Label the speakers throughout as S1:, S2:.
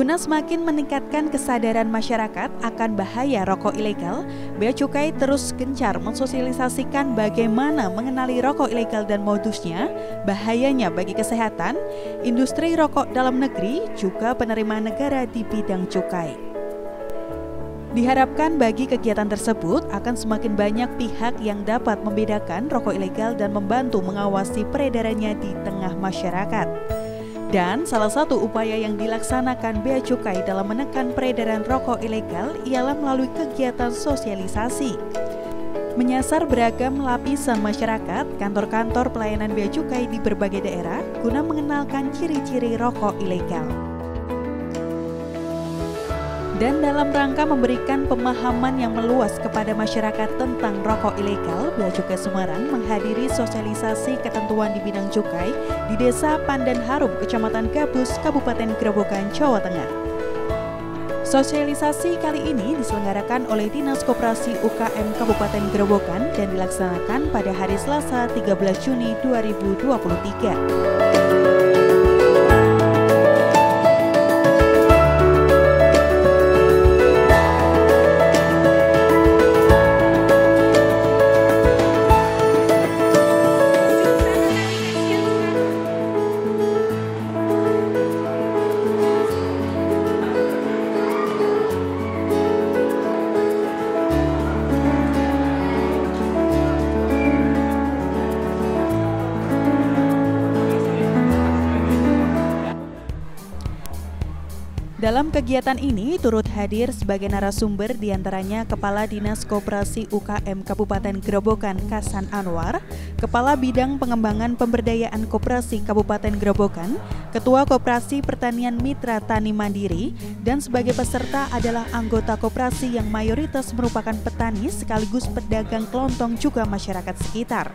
S1: Guna semakin meningkatkan kesadaran masyarakat akan bahaya rokok ilegal, Bea Cukai terus gencar mensosialisasikan bagaimana mengenali rokok ilegal dan modusnya, bahayanya bagi kesehatan, industri rokok dalam negeri, juga penerimaan negara di bidang cukai. Diharapkan bagi kegiatan tersebut akan semakin banyak pihak yang dapat membedakan rokok ilegal dan membantu mengawasi peredarannya di tengah masyarakat. Dan salah satu upaya yang dilaksanakan Bea Cukai dalam menekan peredaran rokok ilegal ialah melalui kegiatan sosialisasi. Menyasar beragam lapisan masyarakat, kantor-kantor pelayanan Bea Cukai di berbagai daerah guna mengenalkan ciri-ciri rokok ilegal. Dan dalam rangka memberikan pemahaman yang meluas kepada masyarakat tentang rokok ilegal, Bea Cukai Semarang menghadiri sosialisasi ketentuan di bidang cukai di Desa Pandan Harum, Kecamatan Gabus, Kabupaten Grobogan, Jawa Tengah. Sosialisasi kali ini diselenggarakan oleh Dinas Koperasi UKM Kabupaten Grobogan dan dilaksanakan pada hari Selasa 13 Juni 2023. Dalam kegiatan ini turut hadir sebagai narasumber diantaranya Kepala Dinas Koperasi UKM Kabupaten Grobogan Kasan Anwar, Kepala Bidang Pengembangan Pemberdayaan Koperasi Kabupaten Grobogan, Ketua Koperasi Pertanian Mitra Tani Mandiri, dan sebagai peserta adalah anggota koperasi yang mayoritas merupakan petani sekaligus pedagang kelontong juga masyarakat sekitar.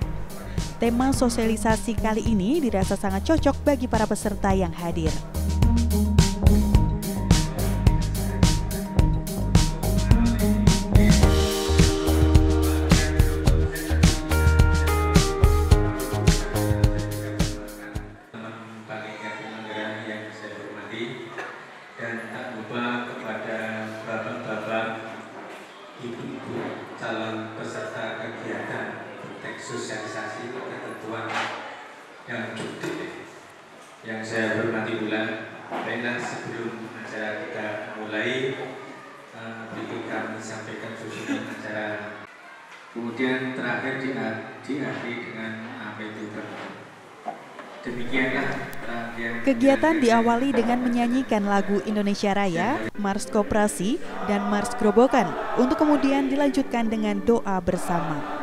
S1: Tema sosialisasi kali ini dirasa sangat cocok bagi para peserta yang hadir.
S2: Dan tak lupa kepada bapak-bapak, ibu-ibu calon peserta kegiatan teks sosialisasi ketentuan yang cukup yang saya hormati pula. Baiklah, sebelum acara kita mulai, berikut kami sampaikan susunan acara. Kemudian terakhir diakhiri dengan apetukan. Demikianlah
S1: kegiatan diawali dengan menyanyikan lagu Indonesia Raya, Mars Koperasi, dan Mars Grobogan untuk kemudian dilanjutkan dengan doa bersama.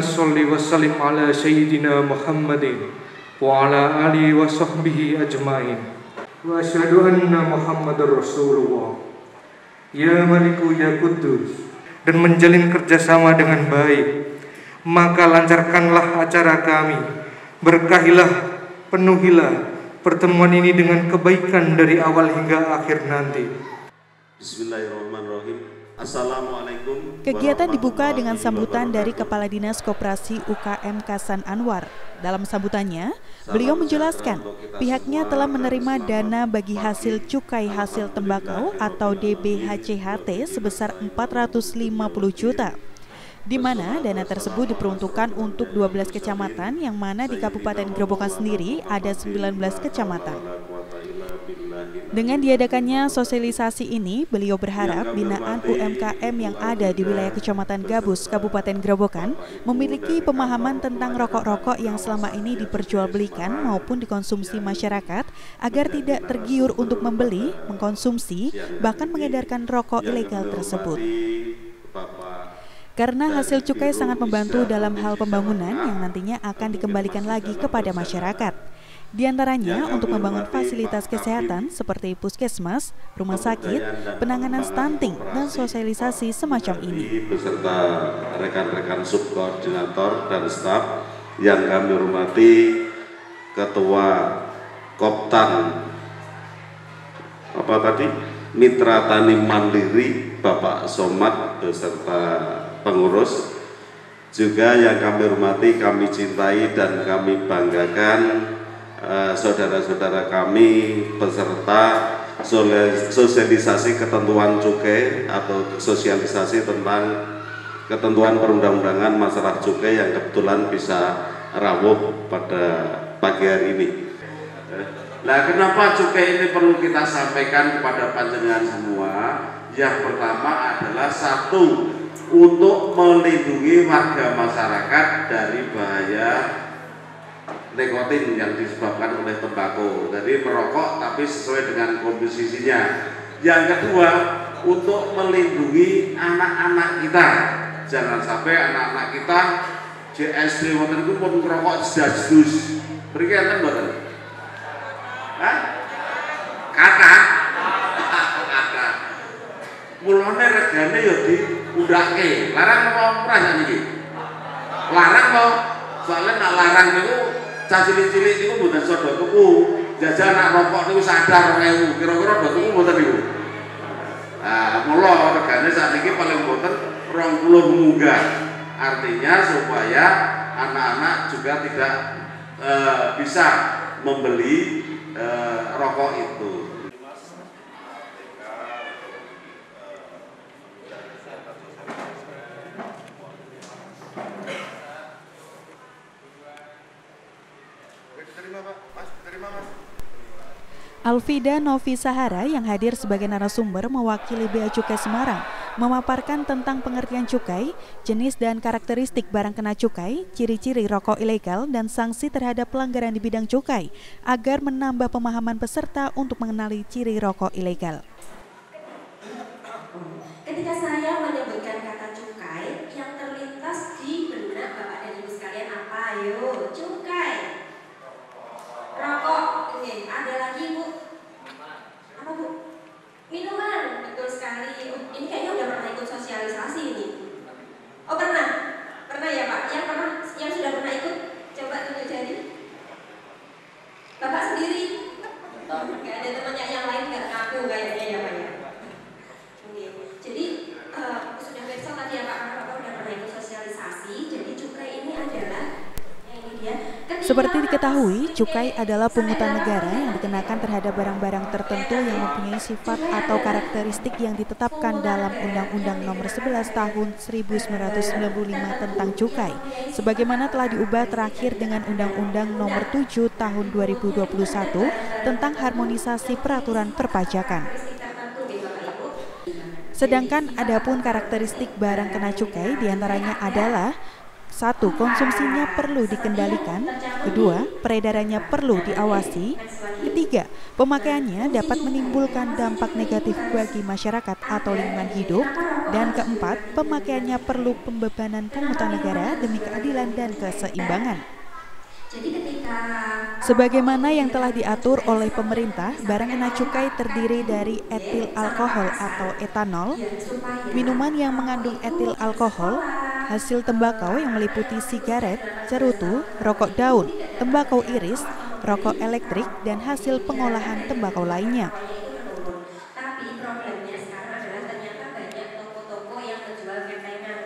S3: sholli wa sallim ala sayyidina Muhammadin wa ala alihi wa sahbihi ajma'in. Wa asyhadu anna Muhammadar Rasulullah. Ya Maliku ya Kudus, dan menjalin kerjasama dengan baik, maka lancarkanlah acara kami, berkahilah, penuhilah pertemuan ini dengan kebaikan dari awal hingga akhir nanti.
S4: Bismillahirrahmanirrahim. Assalamualaikum.
S1: Kegiatan dibuka dengan sambutan dari Kepala Dinas Koperasi UKM Kasan Anwar. Dalam sambutannya, beliau menjelaskan pihaknya telah menerima dana bagi hasil cukai hasil tembakau atau DBHCHT sebesar 450 juta. Di mana dana tersebut diperuntukkan untuk 12 kecamatan yang mana di Kabupaten Grobogan sendiri ada 19 kecamatan. Dengan diadakannya sosialisasi ini, beliau berharap binaan UMKM yang ada di wilayah Kecamatan Gabus, Kabupaten Grobogan memiliki pemahaman tentang rokok-rokok yang selama ini diperjualbelikan maupun dikonsumsi masyarakat agar tidak tergiur untuk membeli, mengkonsumsi, bahkan mengedarkan rokok ilegal tersebut. Karena hasil cukai sangat membantu dalam hal pembangunan yang nantinya akan dikembalikan lagi kepada masyarakat. Di antaranya untuk membangun fasilitas kesehatan seperti puskesmas, rumah sakit, penanganan stunting, dan sosialisasi semacam ini.
S4: Beserta rekan-rekan subkoordinator dan staf yang kami hormati, Ketua Koptan Mitra Tani Mandiri Bapak Somad beserta pengurus, juga yang kami hormati, kami cintai dan kami banggakan saudara-saudara kami peserta sosialisasi ketentuan cukai atau sosialisasi tentang ketentuan perundang-undangan masalah cukai yang kebetulan bisa rawuh pada pagi hari ini. Nah, kenapa cukai ini perlu kita sampaikan kepada panjenengan semua? Yang pertama adalah satu, untuk melindungi warga masyarakat dari bahaya nikotin yang disebabkan oleh tembakau. Jadi merokok tapi sesuai dengan komposisinya. Yang kedua, untuk melindungi anak-anak kita. Jangan sampai anak-anak kita JSD wonten iku pun merokok jelas-jelas. Mriki enten mboten? Hah? Kata. Mulane regane ya diundhake. Larang apa ora niki? Larang kok. Soalnya nak larang niku cah cilik-cilik niku mboten sedo tuku. Jajal nak rokok niku sadar 2000. Kira-kira do tuku mboten niku. Nah, mula regane sakniki paling mboten 20 munggah. Artinya supaya anak-anak juga tidak bisa membeli rokok itu.
S1: Alvida Novi Sahara yang hadir sebagai narasumber mewakili Bea Cukai Semarang memaparkan tentang pengertian cukai, jenis dan karakteristik barang kena cukai, ciri-ciri rokok ilegal, dan sanksi terhadap pelanggaran di bidang cukai agar menambah pemahaman peserta untuk mengenali ciri rokok ilegal.
S5: Ketika saya menyebutkan kata cukai, yang terlintas di benak Bapak dan Ibu sekalian apa? Ayo, cukai. Rokok, ini ada lagi Bu. Apa Bu? Minuman, betul sekali. Oh, ini kayaknya udah pernah ikut sosialisasi ini. Oh pernah? Pernah ya Pak? Yang sudah pernah ikut, coba tunjuk jari. Bapak sendiri? Gak ada temannya yang lain gak ngaku kayaknya ya Pak ya? Oke. Jadi sudah besok tadi ya Pak, karena Bapak udah pernah ikut sosialisasi. Jadi cukai ini adalah
S1: Seperti diketahui, cukai adalah pungutan negara yang dikenakan terhadap barang-barang tertentu yang mempunyai sifat atau karakteristik yang ditetapkan dalam Undang-Undang Nomor 11 Tahun 1995 tentang cukai, sebagaimana telah diubah terakhir dengan Undang-Undang Nomor 7 Tahun 2021 tentang harmonisasi peraturan perpajakan. Sedangkan adapun karakteristik barang kena cukai diantaranya adalah 1. Konsumsinya perlu dikendalikan. 2. Peredarannya perlu diawasi. 3. Pemakaiannya dapat menimbulkan dampak negatif bagi masyarakat atau lingkungan hidup. Dan 4. Pemakaiannya perlu pembebanan pungutan negara demi keadilan dan keseimbangan. Sebagaimana yang telah diatur oleh pemerintah, barang kena cukai terdiri dari etil alkohol atau etanol, minuman yang mengandung etil alkohol, hasil tembakau yang meliputi sigaret, cerutu, rokok daun, tembakau iris, rokok elektrik, dan hasil pengolahan tembakau lainnya.
S5: Tapi problemnya sekarang adalah ternyata banyak toko-toko yang menjual ketengan,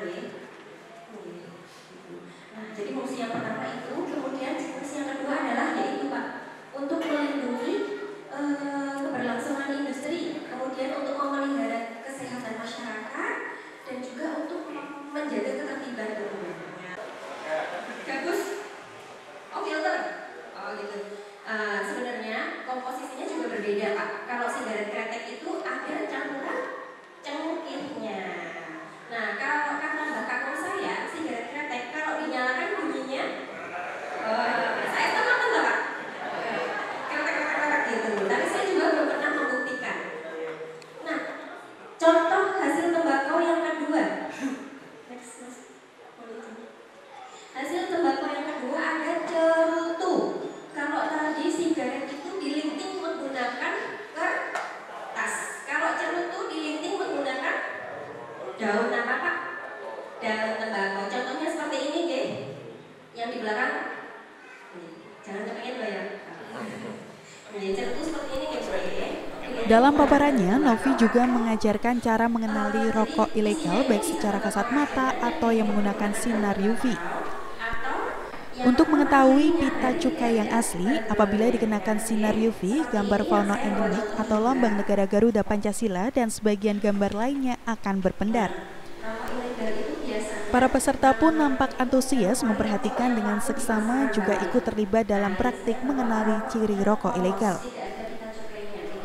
S5: jadi fungsi yang pertama itu, kemudian fungsi yang kedua adalah yaitu Pak, untuk melindungi keberlangsungan industri, kemudian untuk memelihara kesehatan masyarakat, dan juga untuk menjaga ketertiban umum. Gabus, filter, gitu. Sebenarnya komposisinya juga berbeda Pak. Kalau sigaret kretek itu ada campuran cengkehnya. Nah, kalau kata Mbak Kakung saya, sigaret kretek kalau dinyalakan bunyinya, saya sama enggak Pak? Kretek gitu. Tapi saya juga belum pernah membuktikan. Nah, contoh hasil tembakau yang kedua. Hasil tembakau yang kedua ada cerutu. Kalau tadi sigaret itu dilinting menggunakan kertas. Kalau cerutu dilinting menggunakan daun apa Pak? Daun tembakau. Contohnya seperti ini, nggih. Yang di belakang. Jangan kepengen bayar. Cerutu seperti ini, nggih.
S1: Dalam paparannya, Novi juga mengajarkan cara mengenali rokok ilegal baik secara kasat mata atau yang menggunakan sinar UV. Untuk mengetahui pita cukai yang asli, apabila dikenakan sinar UV, gambar fauna endemik atau lambang negara Garuda Pancasila dan sebagian gambar lainnya akan berpendar. Para peserta pun nampak antusias memperhatikan dengan seksama juga ikut terlibat dalam praktik mengenali ciri rokok ilegal.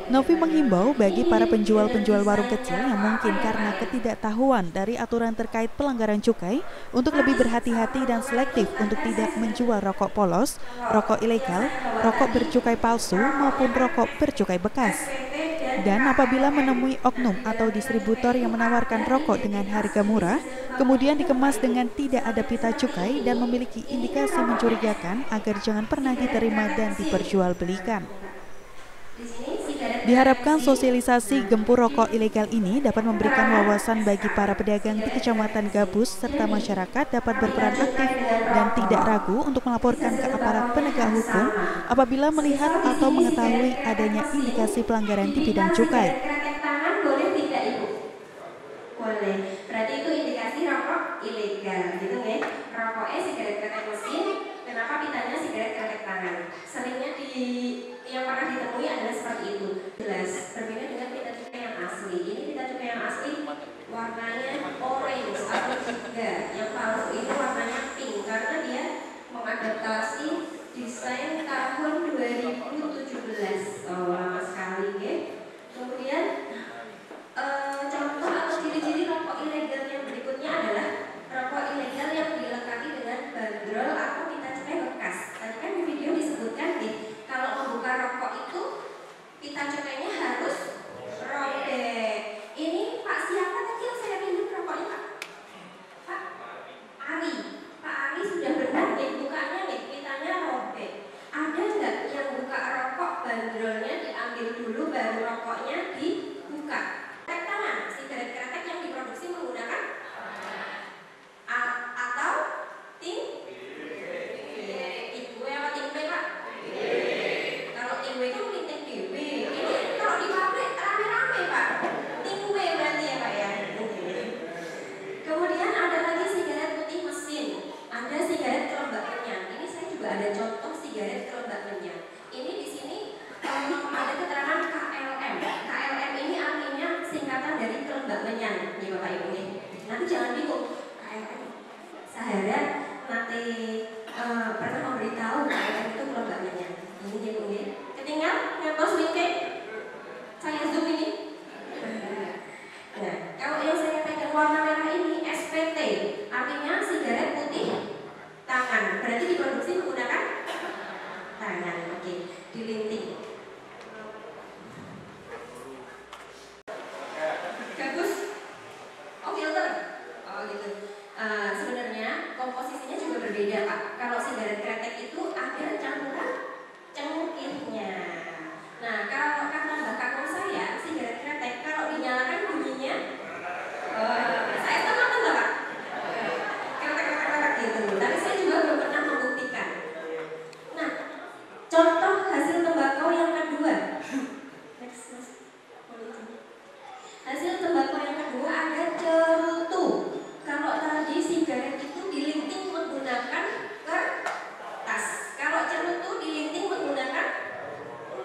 S1: Novi menghimbau bagi para penjual-penjual warung kecil yang mungkin karena ketidaktahuan dari aturan terkait pelanggaran cukai untuk lebih berhati-hati dan selektif untuk tidak menjual rokok polos, rokok ilegal, rokok bercukai palsu maupun rokok bercukai bekas. Dan apabila menemui oknum atau distributor yang menawarkan rokok dengan harga murah, kemudian dikemas dengan tidak ada pita cukai dan memiliki indikasi mencurigakan agar jangan pernah diterima dan diperjualbelikan. Diharapkan sosialisasi gempur rokok ilegal ini dapat memberikan wawasan bagi para pedagang di Kecamatan Gabus serta masyarakat dapat berperan aktif dan tidak ragu untuk melaporkan ke aparat penegak hukum apabila melihat atau mengetahui adanya indikasi pelanggaran di bidang cukai.
S5: Tangan boleh tidak Ibu? Boleh. Berarti itu indikasi rokok ilegal, gitu nggih. Rokoknya sigaret kretek mesin, kenapa pitanya sigaret kretek tangan? Seringnya yang pernah ditemui adalah seperti itu. Jelas berbeda dengan pita cukai yang asli. Ini pita cukai yang asli warnanya orange atau juga yang palsu itu warnanya pink karena dia mengadaptasi desain tahun 2017. Lama sekali ya. Kemudian contoh atau ciri-ciri rokok ilegal yang berikutnya adalah rokok ilegal yang dilengkapi dengan bandrol atau pita cukai bekas. Tadi kan di video disebutkan nih, kalau membuka rokok itu pita cukainya harus robek. Ini Pak siapa tadi yang saya pinjam rokoknya Pak? Pak Ari. Pak Ari sudah benar nih bukanya nih, pitanya robek. Ada nggak yang buka rokok bandrolnya diambil dulu baru rokoknya dibuka? Kretek tangan, sigaret kretek yang diproduksi menggunakan atau ting? Ibu apa ting Pak? Kalau ting itu ting DB. Ini kalau di pabrik rame-rame Pak. Ting berarti ya Pak ya. Kemudian ada lagi sigaret putih mesin. Ada sigaret kelombak kenyang. Ini saya juga ada contoh sigaret kelombak kenyang. Ini di sini ada keterangan KLM. KLM ini artinya singkatan dari kelombak kenyang. Nih Bapak Ibu nih. Nanti jangan bingung. KLM. Saya nanti pernah memberitahu KLM itu kelombak kenyang. Ini dia Bu ya. Ketinggal ngetos wingke. Saya zoom ini. Nah, kalau yang saya pegang warna merah ini SPT, artinya sigaret putih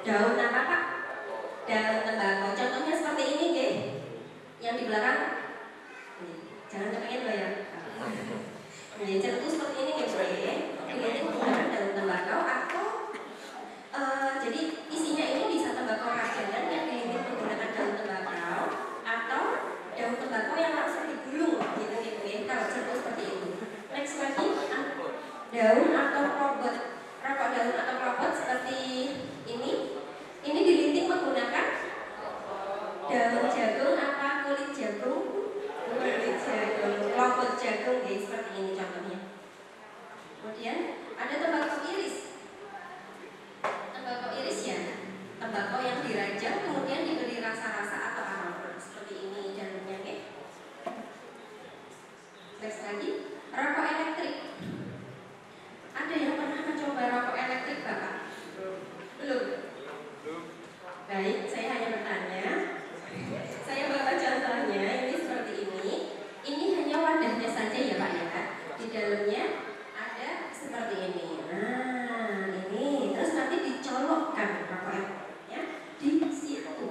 S5: daun apa Pak? Daun tembakau. Contohnya seperti ini nggih. Yang di belakang. Jangan kepengen loh ya. Jadi contoh seperti ini nggih, ini menggunakan daun tembakau atau jadi isinya ini bisa tembakau rajangan yang dilinting menggunakan daun tembakau atau daun tembakau yang langsung digulung gitu ya. Kalau contoh seperti itu. Next lagi daun atau klobot. Rokok daun atau klobot seperti ini dilinting menggunakan daun jagung apa kulit jagung? Kulit jagung, klobot jagung guys, seperti ini contohnya. Kemudian ada tembakau iris. Tembakau iris ya, tembakau yang dirajang kemudian diberi rasa-rasa atau aroma seperti ini dalamnya guys. Next lagi, rokok elektrik. Ada yang pernah mencoba rokok elektrik Bapak? Belum? Baik, saya hanya bertanya. Saya bawa contohnya, ini seperti ini. Ini hanya wadahnya saja ya Pak ya. Di dalamnya ada seperti ini. Nah, ini terus nanti dicolokkan rokok elektriknya di situ.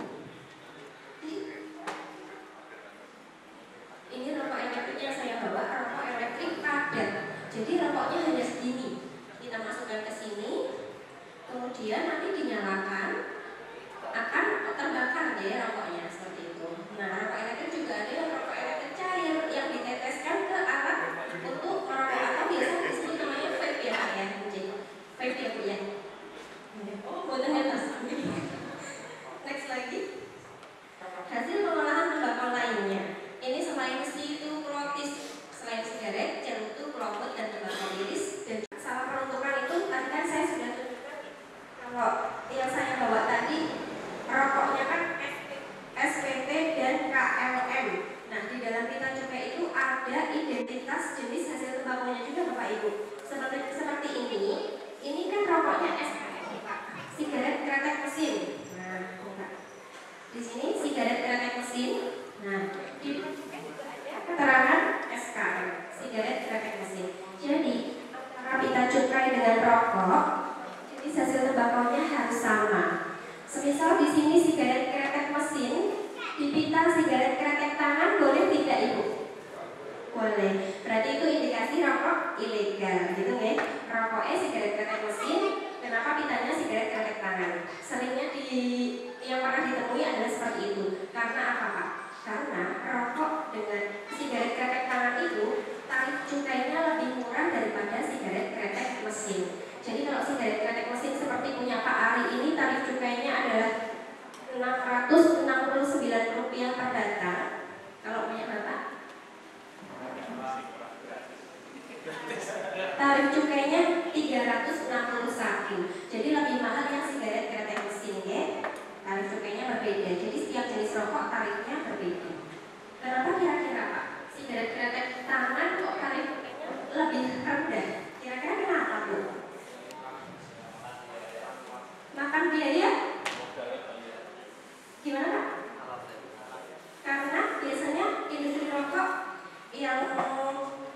S5: Ini rokok elektrik yang saya bawa, rokok elektrik padat. Jadi rokoknya hanya segini. Kita masukkan ke sini, kemudian nanti dinyalakan, akan terbakar ya rokoknya seperti itu. Nah, rokok elektrik juga ada yang rokok elektrik cair yang diteteskan ke alat untuk merokok atau biasa disebut namanya vape ya Pak ya. Vape ya Bu ya. Oh, boleh atas. Next lagi, hasil pengolahan tembakau lainnya. Ini selain situplotis, selain sigaret, cerutu, klobot dan tembakau iris dan salah peruntukan itu tadi kan saya sudah tunjukkan. Kalau yang saya bawa tadi rokoknya kan SPT dan KLM. Nah, di dalam pita cukai itu ada identitas jenis hasil tembakaunya juga Bapak Ibu. Seperti ini. Ini kan rokoknya SPT Pak. Sigaret kretek mesin. Nah, di sini sigaret kretek mesin. Nah, di pita cukai juga ada keterangan SKM, sigaret kretek mesin. Jadi, antara pita cukai dengan rokok, jenis hasil tembakaunya harus sama. Semisal di sini sigaret kretek mesin, di pita sigaret kretek tangan boleh tidak Ibu? Boleh. Berarti itu indikasi rokok ilegal, gitu ya. Rokoknya sigaret kretek mesin, kenapa pitanya sigaret kretek tangan? Seringnya yang pernah ditemui adalah seperti itu. Karena apa Pak? Karena rokok dengan sigaret kretek tangan itu tarif cukainya lebih murah daripada sigaret kretek mesin. Jadi kalau sigaret kretek mesin seperti punya Pak Ari ini tarif cukainya adalah Rp669 per batang. Kalau punya Bapak? Tarif cukainya 361. Jadi lebih mahal yang sigaret kretek mesin ya. Tarif cukainya berbeda. Jadi setiap jenis rokok tarifnya berbeda. Kenapa kira-kira Pak? Sigaret kretek tangan kok tarif cukainya lebih rendah? Kira-kira kenapa Bu? Makan biaya? Gimana Pak? Karena biasanya industri rokok yang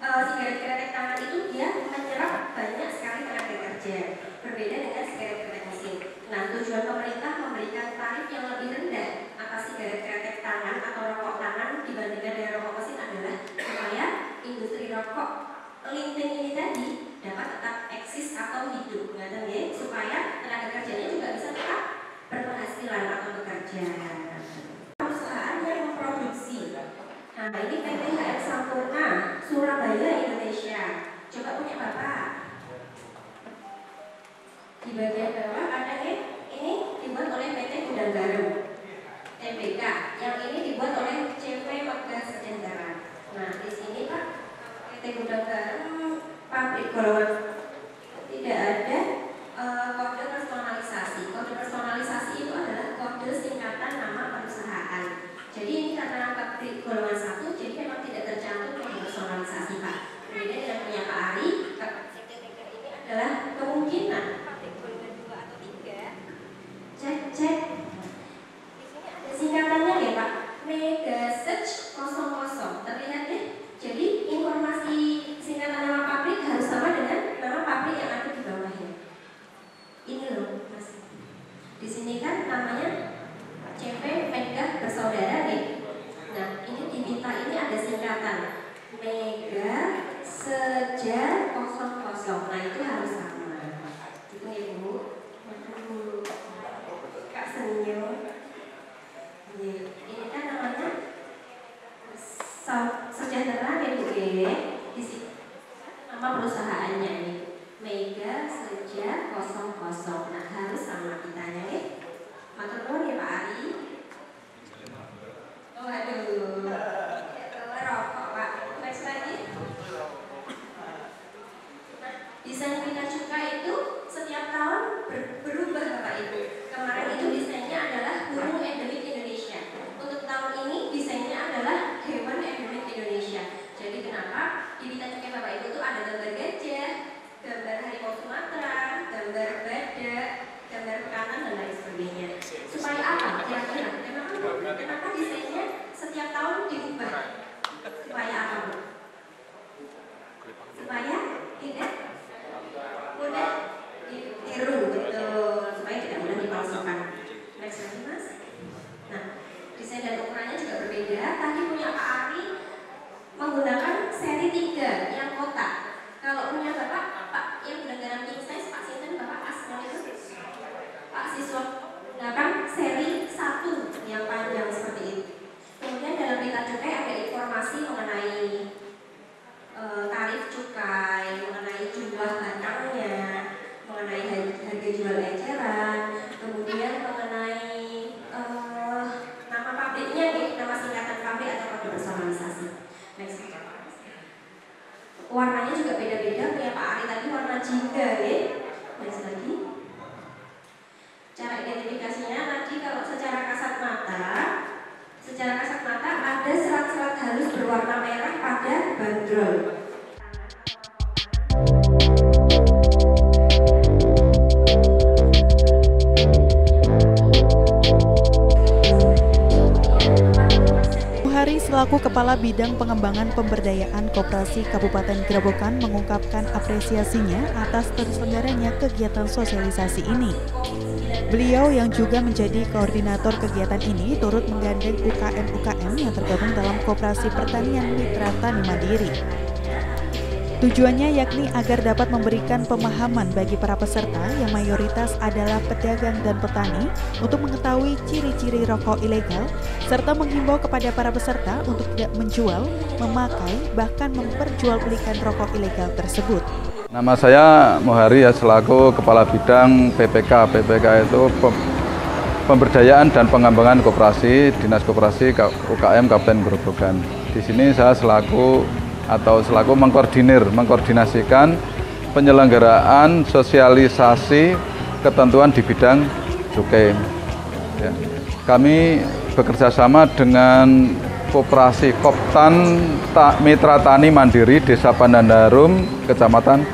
S5: sigaret kretek tangan itu dia menyerap banyak sekali tenaga kerja, berbeda dengan sigaret kretek mesin. Nah, tujuan pemerintah memberikan tarif yang lebih rendah atas sigaret kretek tangan atau rokok tangan dibandingkan dengan rokok mesin adalah supaya industri rokok linting ini tadi dapat tetap eksis atau hidup, supaya tenaga kerjanya juga bisa tetap berpenghasilan atau bekerja. Perusahaan yang memproduksi. Nah, ini PT HM Sampurna, Surabaya, Indonesia. Coba punya Bapak. Di bagian bawah ada ini dibuat oleh PT Gudang Garam, TBK. Yang ini dibuat oleh CV Megah Sejahtera. Nah, di sini Pak, PT Gudang Garam, pabrik golongan tidak ada kode personalisasi. Kode personalisasi itu adalah kode singkatan nama perusahaan. Jadi ini karena pabrik golongan 1, jadi memang tidak tercantum kode personalisasi Pak. Berbeda dengan punya Pak Ari, ini adalah kemungkinan pabrik golongan 2 atau 3. Cek. Di sini ada singkatannya ya Pak. Mega Search 00. Terlihat ya? Jadi informasi singkatan nama pabrik harus sama dengan Kak senyum. Ini kan namanya Sejahtera BBG. Di sini nama perusahaannya ini Mega Seja 00. Nah, harus sama kitanya nih. Matur nuwun ya Pak Ari. Oh aduh. Rokok Pak. Next lagi. Nah, desain Bina Cukai itu setiap tahun berubah Bapak Ibu. Kemarin itu desainnya adalah burung endemik Indonesia. Untuk tahun ini desainnya adalah hewan endemik Indonesia. Jadi kenapa di Bina Cukai Bapak Ibu itu ada gambar gajah, gambar harimau Sumatera, gambar badak, gambar kanan dan lain sebagainya. Supaya apa? Kira-kira kenapa desainnya setiap tahun diubah? Supaya apa Bu? Supaya tidak mudah ditiru, betul. Supaya tidak mudah dipalsukan. Next lagi Mas. Nah, desain dan ukurannya juga berbeda. Tadi punya Pak Ari menggunakan seri 3 yang kotak. Kalau punya Bapak, Pak yang dengan king size, Pak Sinten, Bapak asal itu Pak Siswa menggunakan seri 1 yang panjang seperti itu. Kemudian dalam Bina Cukai ada informasi mengenai tarif cukai, mengenai jumlah batangnya, mengenai harga jual eceran, kemudian mengenai nama pabriknya, nama singkatan pabrik atau kode personalisasi. Next. Warnanya juga beda-beda. Punya Pak Ari tadi warna jingga ya. Next lagi. Cara identifikasinya tadi kalau secara kasat mata ada serat-serat halus berwarna merah pada bandrol.
S1: Hari selaku Kepala Bidang Pengembangan Pemberdayaan Koperasi Kabupaten Grobogan mengungkapkan apresiasinya atas terselenggaranya kegiatan sosialisasi ini. Beliau yang juga menjadi koordinator kegiatan ini turut menggandeng UKM-UKM yang tergabung dalam Koperasi Pertanian Mitra Tani Mandiri. Tujuannya yakni agar dapat memberikan pemahaman bagi para peserta yang mayoritas adalah pedagang dan petani untuk mengetahui ciri-ciri rokok ilegal serta menghimbau kepada para peserta untuk tidak menjual, memakai, bahkan memperjualbelikan rokok ilegal tersebut.
S6: Nama saya Mohari ya, selaku Kepala Bidang PPK. PPK itu Pemberdayaan dan Pengembangan Koperasi, Dinas Koperasi UKM Kabupaten Grobogan. Di sini saya selaku mengkoordinasikan penyelenggaraan sosialisasi ketentuan di bidang cukai. Ya. Kami bekerja sama dengan Koperasi Koptan Mitra Tani Mandiri Desa Pandandarum, Kecamatan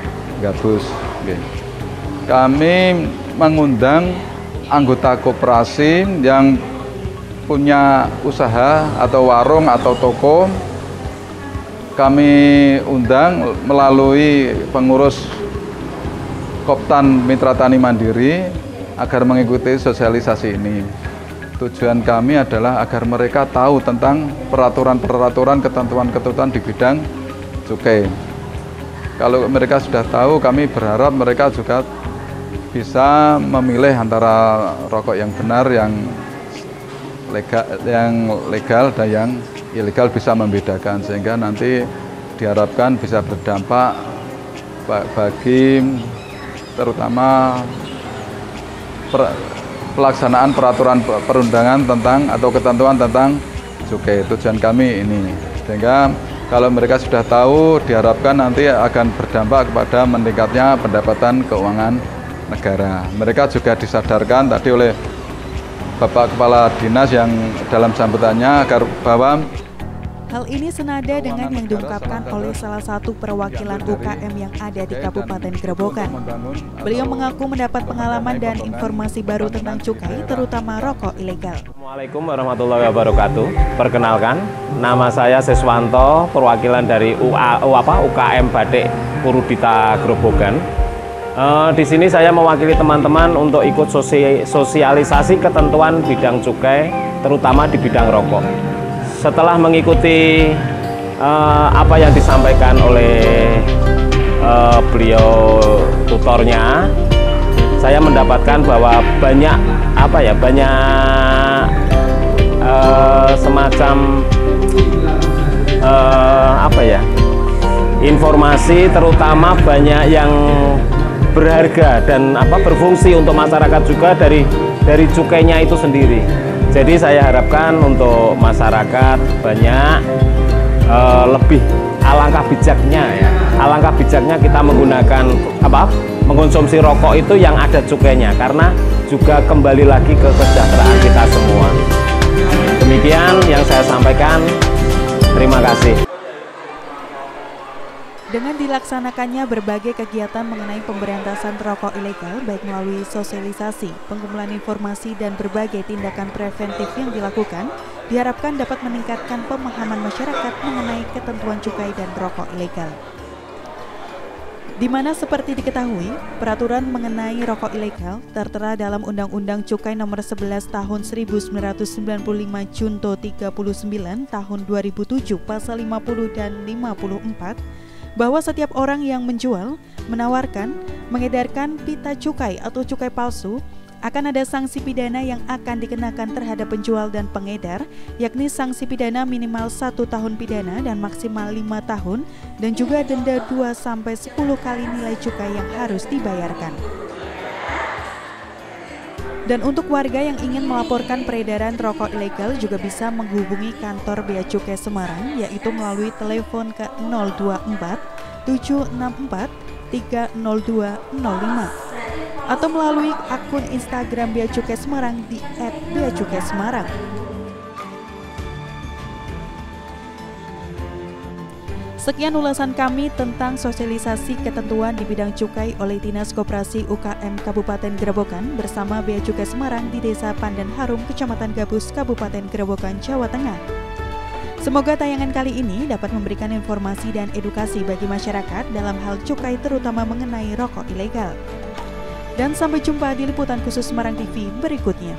S6: Gabus. Kami mengundang anggota koperasi yang punya usaha atau warung atau toko. Kami undang melalui pengurus Koptan Mitra Tani Mandiri agar mengikuti sosialisasi ini. Tujuan kami adalah agar mereka tahu tentang peraturan-peraturan, ketentuan-ketentuan di bidang cukai. Kalau mereka sudah tahu, kami berharap mereka juga bisa memilih antara rokok yang benar, yang legal dan yang ilegal, bisa membedakan, sehingga nanti diharapkan bisa berdampak bagi terutama pelaksanaan peraturan perundangan tentang atau ketentuan tentang cukai. Tujuan kami ini, sehingga kalau mereka sudah tahu, diharapkan nanti akan berdampak kepada meningkatnya pendapatan keuangan negara. Mereka juga disadarkan tadi oleh Bapak Kepala Dinas yang dalam sambutannya agar bahwa
S1: hal ini senada dengan yang diungkapkan oleh salah satu perwakilan UKM yang ada di Kabupaten Grobogan. Beliau mengaku mendapat pengalaman dan informasi baru tentang cukai, terutama rokok ilegal.
S7: Assalamualaikum warahmatullahi wabarakatuh. Perkenalkan, nama saya Siswanto, perwakilan dari UKM Batik Purudita Grobogan. Di sini saya mewakili teman-teman untuk ikut sosialisasi ketentuan bidang cukai, terutama di bidang rokok. Setelah mengikuti apa yang disampaikan oleh beliau tutornya, saya mendapatkan bahwa banyak semacam informasi, terutama banyak yang berharga dan berfungsi untuk masyarakat juga dari cukainya itu sendiri. Jadi saya harapkan untuk masyarakat banyak lebih alangkah bijaknya kita menggunakan mengkonsumsi rokok itu yang ada cukainya, karena juga kembali lagi ke kesejahteraan kita semua. Demikian yang saya sampaikan. Terima kasih.
S1: Dengan dilaksanakannya berbagai kegiatan mengenai pemberantasan rokok ilegal, baik melalui sosialisasi, pengumpulan informasi, dan berbagai tindakan preventif yang dilakukan, diharapkan dapat meningkatkan pemahaman masyarakat mengenai ketentuan cukai dan rokok ilegal. Di mana seperti diketahui, peraturan mengenai rokok ilegal tertera dalam Undang-Undang Cukai Nomor 11 Tahun 1995 Junto 39 Tahun 2007 Pasal 50 dan 54, bahwa setiap orang yang menjual, menawarkan, mengedarkan pita cukai atau cukai palsu akan ada sanksi pidana yang akan dikenakan terhadap penjual dan pengedar, yakni sanksi pidana minimal 1 tahun pidana dan maksimal 5 tahun, dan juga denda 2-10 kali nilai cukai yang harus dibayarkan. Dan untuk warga yang ingin melaporkan peredaran rokok ilegal juga bisa menghubungi kantor Bea Cukai Semarang, yaitu melalui telepon ke 024 764 30205 atau melalui akun Instagram Bea Cukai Semarang di @beacukai_semarang. Sekian ulasan kami tentang sosialisasi ketentuan di bidang cukai oleh Dinas Koperasi UKM Kabupaten Grobogan bersama Bea Cukai Semarang di Desa Pandan Harum, Kecamatan Gabus, Kabupaten Grobogan, Jawa Tengah. Semoga tayangan kali ini dapat memberikan informasi dan edukasi bagi masyarakat dalam hal cukai, terutama mengenai rokok ilegal. Dan sampai jumpa di liputan khusus Semarang TV berikutnya.